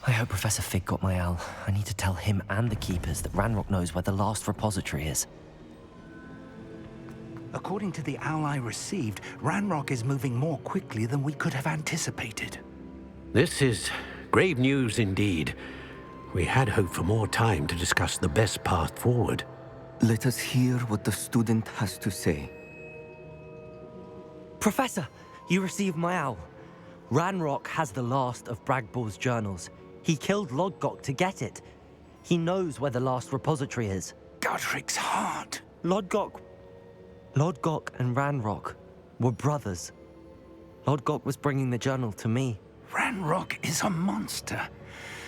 I hope Professor Fig got my owl. I need to tell him and the Keepers that Ranrock knows where the last repository is. According to the owl I received, Ranrock is moving more quickly than we could have anticipated. This is grave news indeed. We had hoped for more time to discuss the best path forward. Let us hear what the student has to say. Professor, you received my owl. Ranrock has the last of Bragbor's journals. He killed Lodgok to get it. He knows where the last repository is. Godric's heart. Lodgok and Ranrock were brothers. Lodgok was bringing the journal to me. Ranrock is a monster.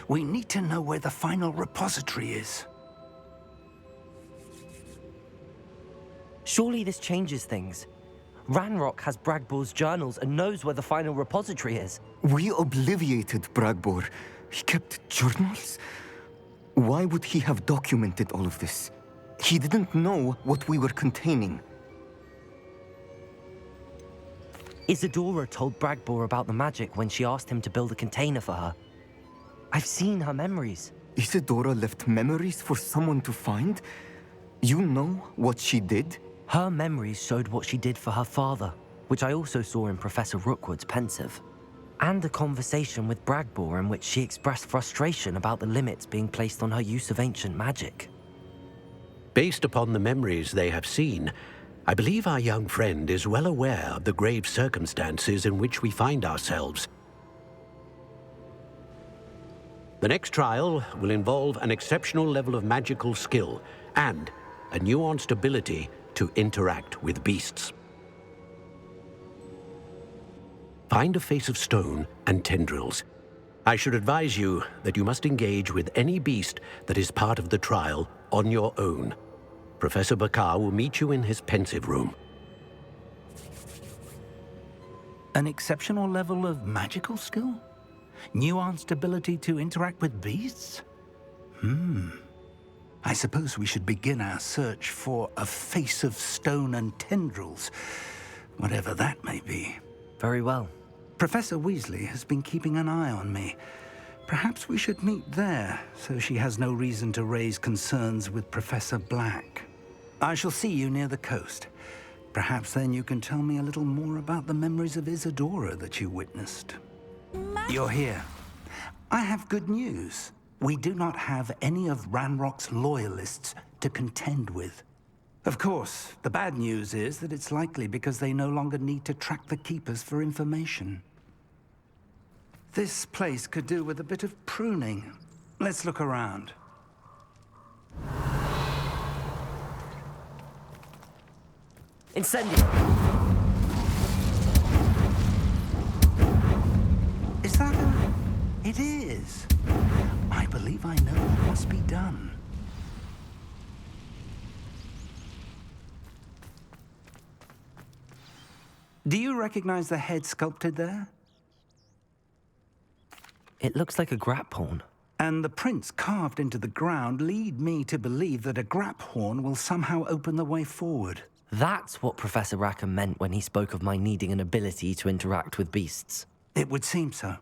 We need to know where the final repository is. Surely this changes things. Ranrock has Bragbor's journals and knows where the final repository is. We obliviated Bragbor. He kept journals? Why would he have documented all of this? He didn't know what we were containing. Isadora told Bragbor about the magic when she asked him to build a container for her. I've seen her memories. Isadora left memories for someone to find? You know what she did? Her memories showed what she did for her father, which I also saw in Professor Rookwood's pensive. And a conversation with Bragbor in which she expressed frustration about the limits being placed on her use of ancient magic. Based upon the memories they have seen, I believe our young friend is well aware of the grave circumstances in which we find ourselves. The next trial will involve an exceptional level of magical skill and a nuanced ability to interact with beasts. Find a face of stone and tendrils. I should advise you that you must engage with any beast that is part of the trial on your own. Professor Bakar will meet you in his pensive room. An exceptional level of magical skill? Nuanced ability to interact with beasts? I suppose we should begin our search for a face of stone and tendrils, whatever that may be. Very well. Professor Weasley has been keeping an eye on me. Perhaps we should meet there, so she has no reason to raise concerns with Professor Black. I shall see you near the coast. Perhaps then you can tell me a little more about the memories of Isadora that you witnessed. You're here. I have good news. We do not have any of Ranrock's loyalists to contend with. Of course, the bad news is that it's likely because they no longer need to track the Keepers for information. This place could do with a bit of pruning. Let's look around. Incendio! Is that a... It is. I believe I know what must be done. Do you recognize the head sculpted there? It looks like a Graphorn. And the prints carved into the ground lead me to believe that a Graphorn will somehow open the way forward. That's what Professor Rackham meant when he spoke of my needing an ability to interact with beasts. It would seem so.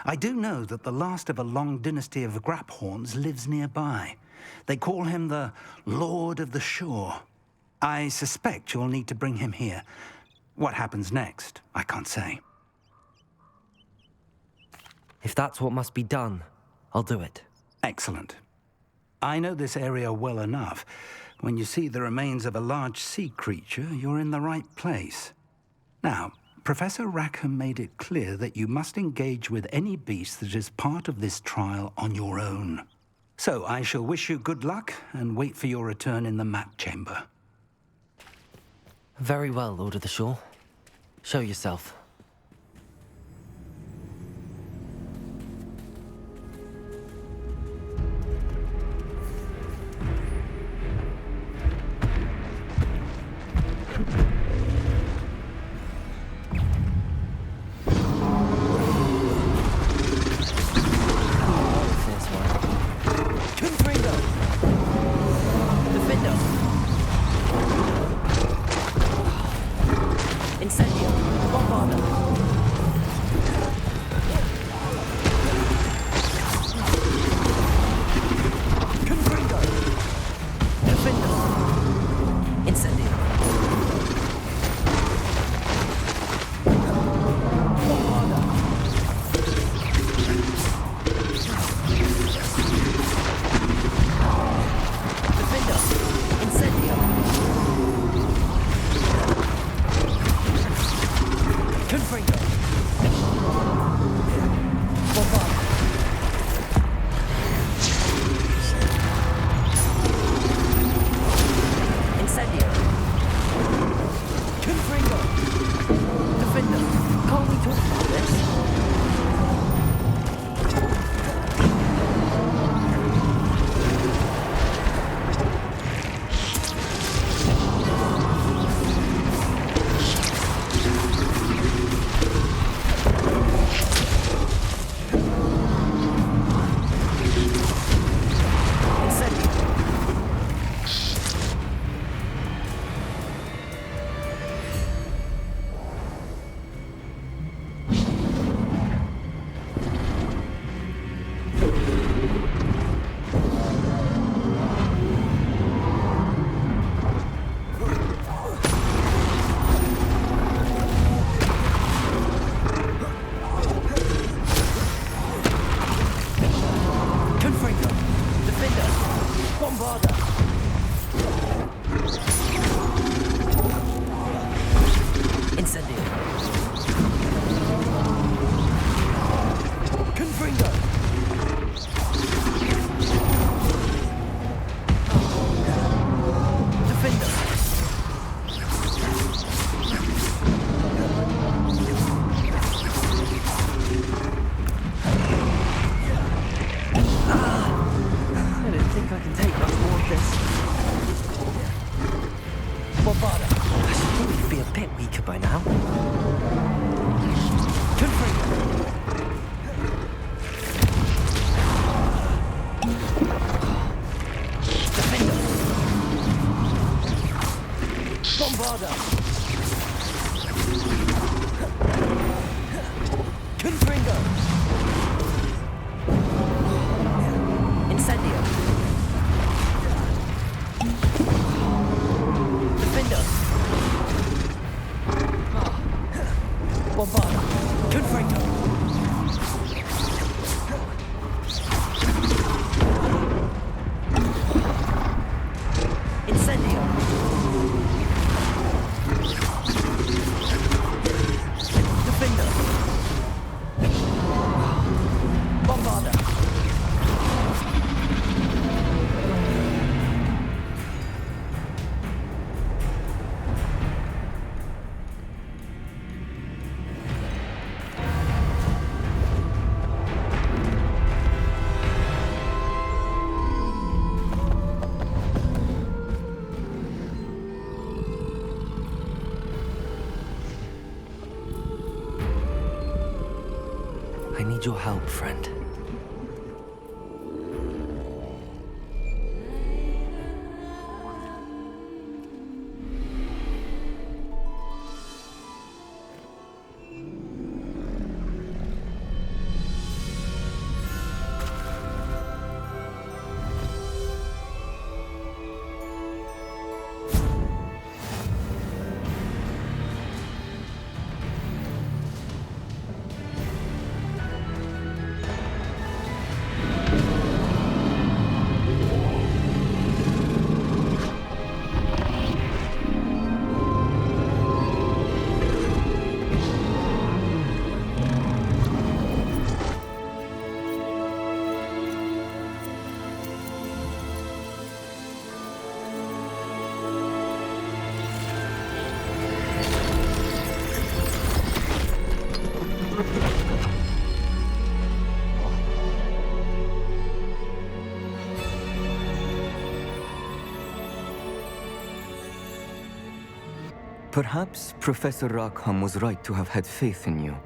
I do know that the last of a long dynasty of Graphorns lives nearby. They call him the Lord of the Shore. I suspect you'll need to bring him here. What happens next, I can't say. If that's what must be done, I'll do it. Excellent. I know this area well enough. When you see the remains of a large sea creature, you're in the right place. Now, Professor Rackham made it clear that you must engage with any beast that is part of this trial on your own. So I shall wish you good luck and wait for your return in the map chamber. Very well, Lord of the Shore. Show yourself. Incendio! Bombarda! your help, friend. Perhaps Professor Rackham was right to have had faith in you.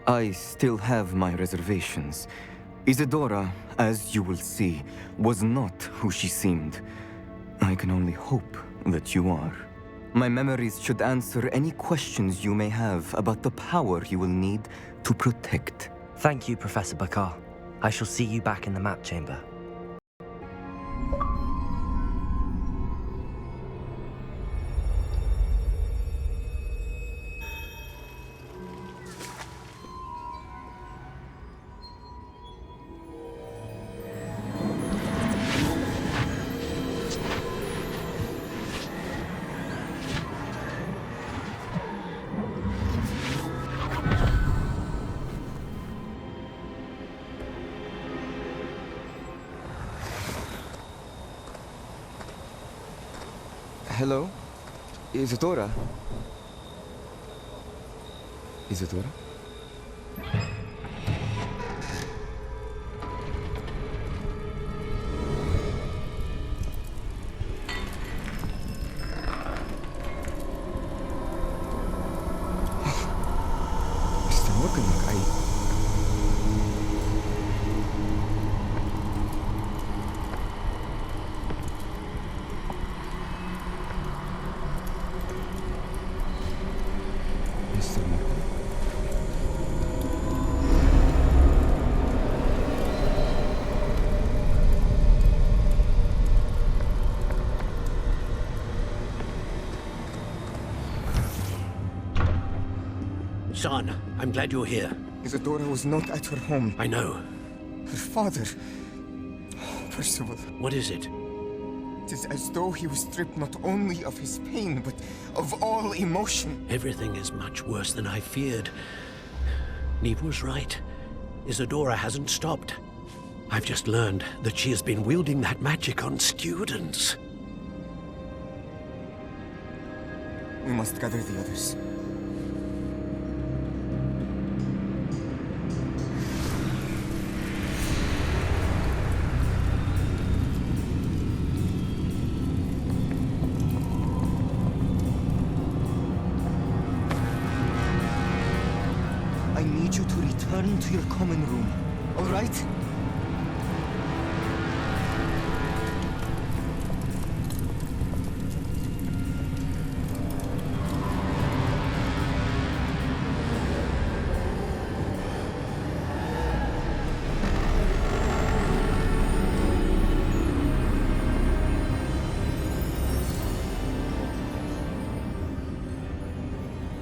I still have my reservations. Isadora, as you will see, was not who she seemed. I can only hope that you are. My memories should answer any questions you may have about the power you will need to protect. Thank you, Professor Bakar. I shall see you back in the map chamber. Hello? Isadora? Isadora? Mr. Morgan, Mr. Morgan. Son, I'm glad you're here. Isadora was not at her home. I know. Her father... Percival. What is it? It is as though he was stripped not only of his pain, but of all emotion. Everything is much worse than I feared. Neve was right. Isadora hasn't stopped. I've just learned that she has been wielding that magic on students. We must gather the others. I need you to return to your common room, all right?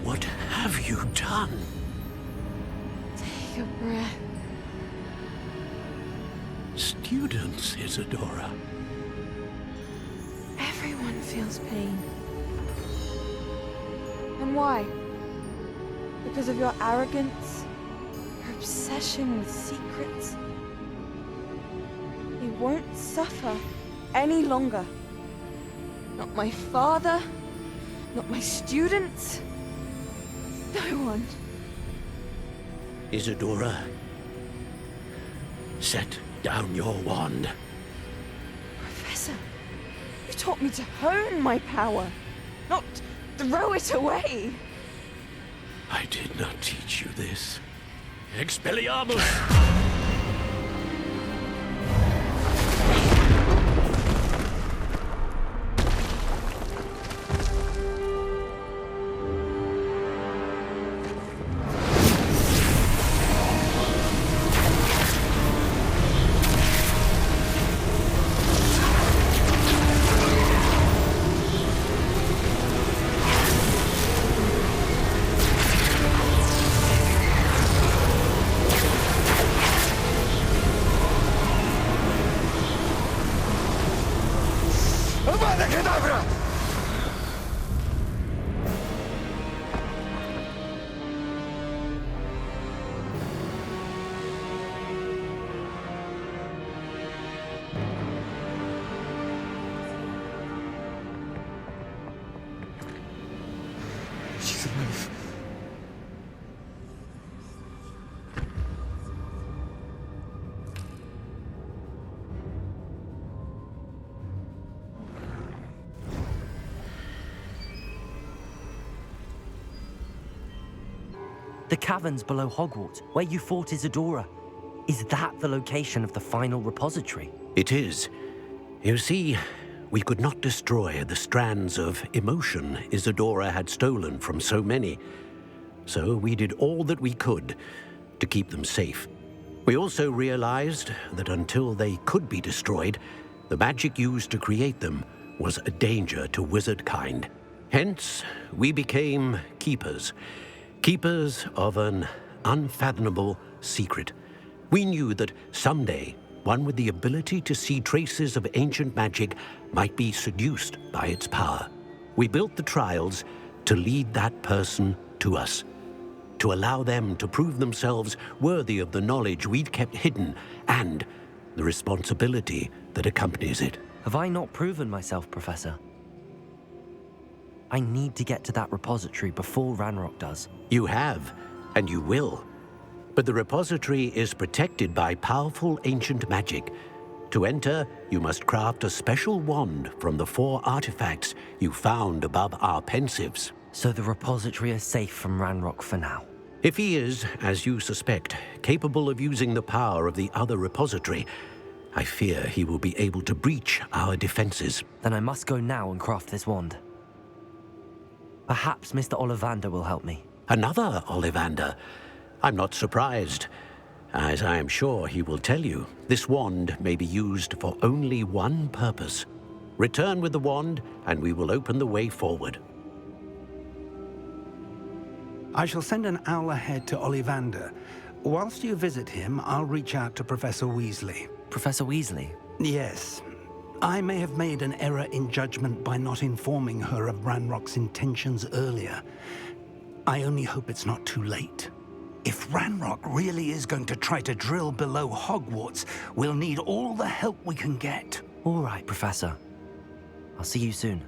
What have you done? Take a breath. Students, Isadora. Everyone feels pain. And why? Because of your arrogance? Your obsession with secrets? He won't suffer any longer. Not my father, not my students, no one. Isadora, set down your wand. Professor, you taught me to hone my power, not throw it away. I did not teach you this. Expelliarmus! She's alive. The caverns below Hogwarts, where you fought Isadora. Is that the location of the final repository? It is. You see, we could not destroy the strands of emotion Isadora had stolen from so many. So we did all that we could to keep them safe. We also realized that until they could be destroyed, the magic used to create them was a danger to wizard kind. Hence, we became keepers. Keepers of an unfathomable secret. We knew that someday, one with the ability to see traces of ancient magic might be seduced by its power. We built the trials to lead that person to us, to allow them to prove themselves worthy of the knowledge we'd kept hidden and the responsibility that accompanies it. Have I not proven myself, Professor? I need to get to that repository before Ranrock does. You have, and you will. But the repository is protected by powerful ancient magic. To enter, you must craft a special wand from the 4 artifacts you found above our pensives. So the repository is safe from Ranrock for now. If he is, as you suspect, capable of using the power of the other repository, I fear he will be able to breach our defenses. Then I must go now and craft this wand. Perhaps Mr. Ollivander will help me. Another Ollivander? I'm not surprised. As I am sure he will tell you, this wand may be used for only one purpose. Return with the wand, and we will open the way forward. I shall send an owl ahead to Ollivander. Whilst you visit him, I'll reach out to Professor Weasley. Professor Weasley? Yes. I may have made an error in judgment by not informing her of Ranrock's intentions earlier. I only hope it's not too late. If Ranrock really is going to try to drill below Hogwarts, we'll need all the help we can get. All right, Professor. I'll see you soon.